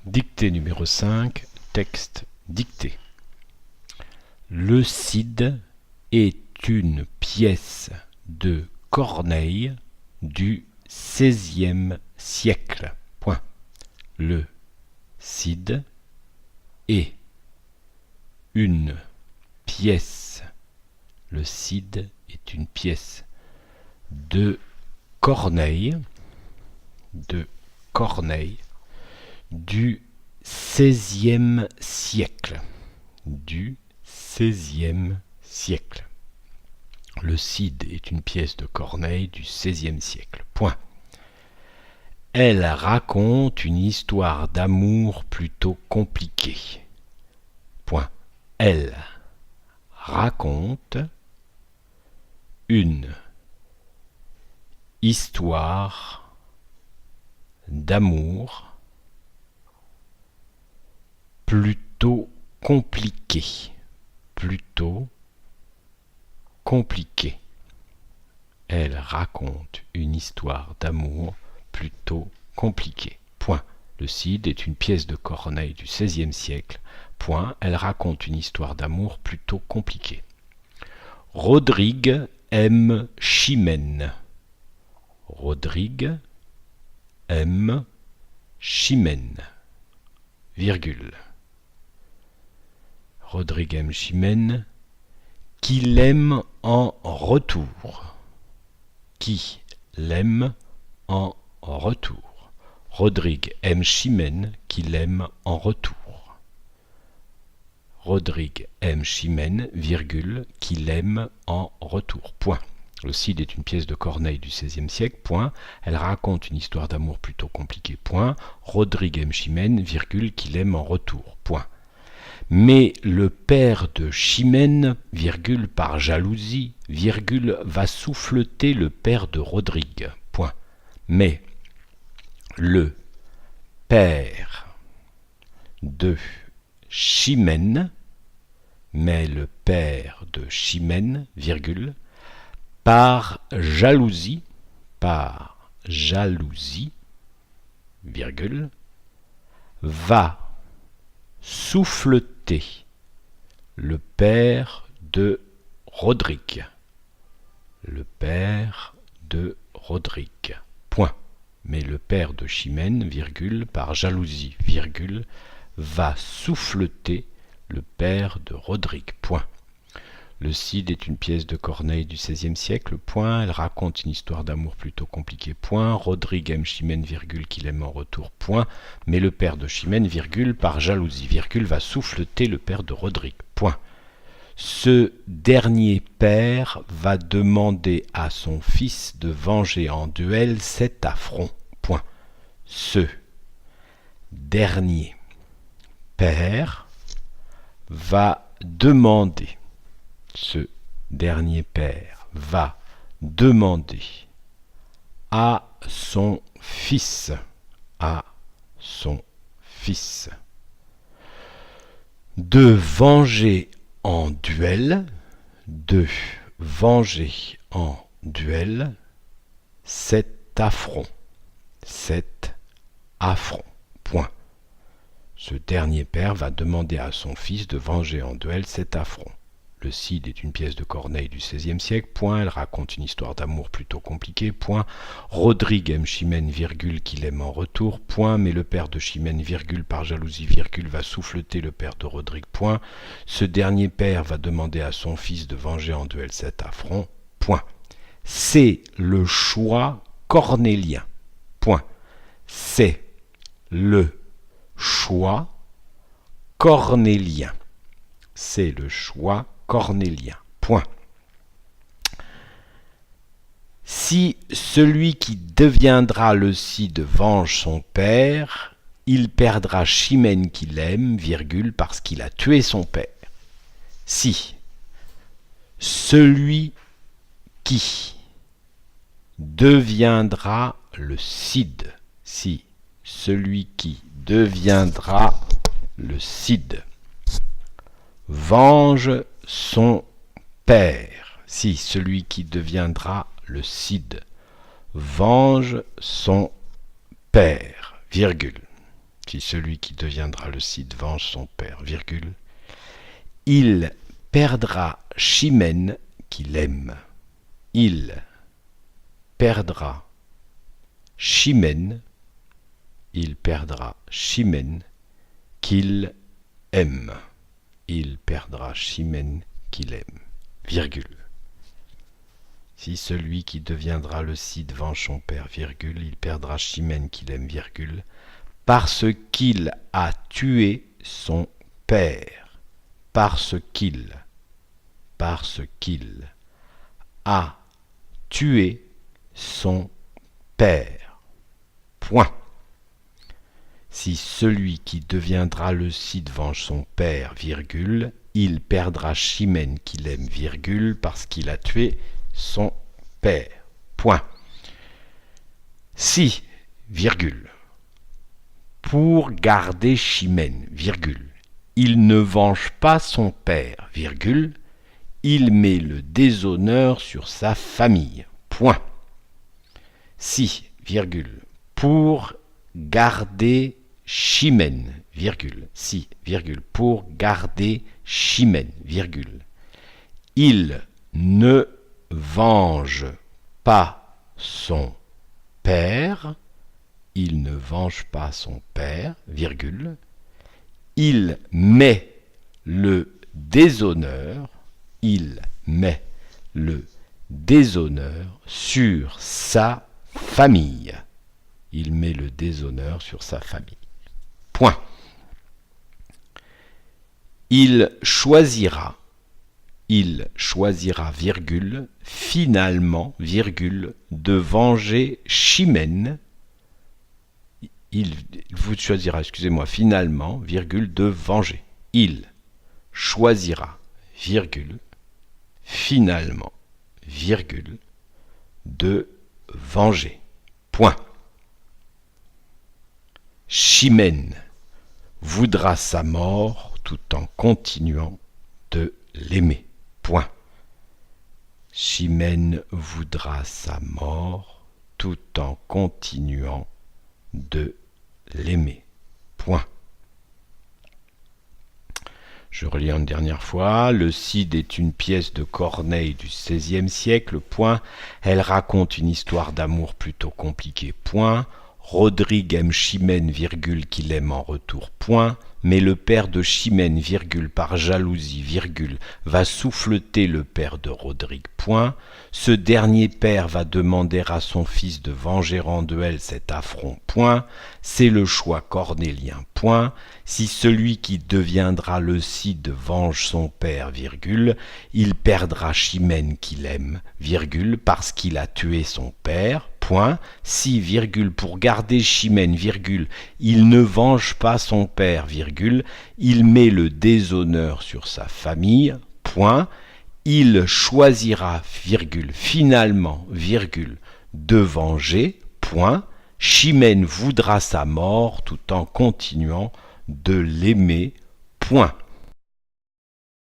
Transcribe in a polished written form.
Dictée numéro 5, texte dicté. Le Cid est une pièce de Corneille du XVIe siècle. Point. Le Cid est une pièce. Le Cid est une pièce de Corneille du XVIe siècle. Du XVIe siècle. Le Cid est une pièce de Corneille du XVIe siècle. Point. Elle raconte une histoire d'amour plutôt compliquée. Point. Elle raconte une histoire d'amour plutôt compliquée. Plutôt compliquée. Elle raconte une histoire d'amour plutôt compliquée. Point. Le Cid est une pièce de Corneille du XVIe siècle. Point. Elle raconte une histoire d'amour plutôt compliquée. Rodrigue aime Chimène. Rodrigue aime Chimène. Virgule. Rodrigue aime Chimène, qui l'aime en retour. Qui l'aime en retour. Rodrigue aime Chimène, qui l'aime en retour. Rodrigue aime Chimène, virgule, qui l'aime en retour. Point. Le Cid est une pièce de Corneille du XVIe siècle. Point. Elle raconte une histoire d'amour plutôt compliquée. Point. Rodrigue aime Chimène, virgule, qui l'aime en retour. Point. Mais le père de Chimène, virgule, par jalousie, virgule, va souffleter le père de Rodrigue. Point. Mais le père de Chimène, virgule, par jalousie, virgule, va souffleter le père de Rodrigue. Le père de Rodrigue. Point. Mais le père de Chimène, virgule, par jalousie, virgule, va souffleter le père de Rodrigue. Point. Le Cid est une pièce de Corneille du XVIe siècle. Point. Elle raconte une histoire d'amour plutôt compliquée. Point. Rodrigue aime Chimène, virgule, qu'il aime en retour. Point. Mais le père de Chimène, virgule, par jalousie, virgule, va souffleter le père de Rodrigue. Point. Ce dernier père va demander à son fils de venger en duel cet affront. Point. Ce dernier père va demander. Ce dernier père va demander à son fils, de venger en duel, cet affront. Point. Ce dernier père va demander à son fils de venger en duel cet affront. Le Cid est une pièce de Corneille du XVIe siècle. Point. Elle raconte une histoire d'amour plutôt compliquée. Point. Rodrigue aime Chimène, virgule, qu'il aime en retour. Point. Mais le père de Chimène, virgule, par jalousie, virgule, va souffleter le père de Rodrigue. Point. Ce dernier père va demander à son fils de venger en duel cet affront. Point. C'est le choix cornélien. Point. C'est le choix cornélien. C'est le choix cornélien. Point. Si celui qui deviendra le Cid venge son père, il perdra Chimène qu'il aime, virgule, parce qu'il a tué son père. Si celui qui deviendra le Cid, si celui qui deviendra le Cid venge son père, si celui qui deviendra le Cid venge son père, virgule. Si celui qui deviendra le Cid venge son père, virgule, il perdra Chimène qu'il aime. Il perdra Chimène, il perdra Chimène qu'il aime. Il perdra Chimène qu'il aime, virgule. Si celui qui deviendra le Cid venge son père, virgule, il perdra Chimène qu'il aime, virgule, parce qu'il a tué son père. Parce qu'il a tué son père. Point. Si celui qui deviendra le Cid venge son père, virgule, il perdra Chimène qu'il aime, virgule, parce qu'il a tué son père. Point. Si, virgule, pour garder Chimène, virgule, il ne venge pas son père, virgule, il met le déshonneur sur sa famille. Point. Si, virgule, pour garder Chimène, virgule, si, virgule, pour garder Chimène, virgule, il ne venge pas son père, il ne venge pas son père, virgule, il met le déshonneur, il met le déshonneur sur sa famille. Il met le déshonneur sur sa famille. Point. Il choisira, virgule, finalement, virgule, de venger Chimène. Il vous choisira, excusez-moi, finalement, virgule, de venger. Il choisira, virgule, finalement, virgule, de venger. Point. Chimène voudra sa mort tout en continuant de l'aimer. Point. Chimène voudra sa mort tout en continuant de l'aimer. Point. Je relis une dernière fois. Le Cid est une pièce de Corneille du XVIe siècle. Point. Elle raconte une histoire d'amour plutôt compliquée. Point. Rodrigue aime Chimène, virgule, qu'il aime en retour, point, mais le père de Chimène, virgule, par jalousie, virgule, va souffleter le père de Rodrigue, point. Ce dernier père va demander à son fils de venger en duel cet affront, point. C'est le choix cornélien, point. Si celui qui deviendra le Cid venge son père, virgule, il perdra Chimène qu'il aime, virgule, parce qu'il a tué son père, point. Si, virgule, pour garder Chimène, virgule, il ne venge pas son père, virgule, il met le déshonneur sur sa famille, point. Il choisira, virgule, finalement, virgule, de venger, point. Chimène voudra sa mort tout en continuant de l'aimer, point.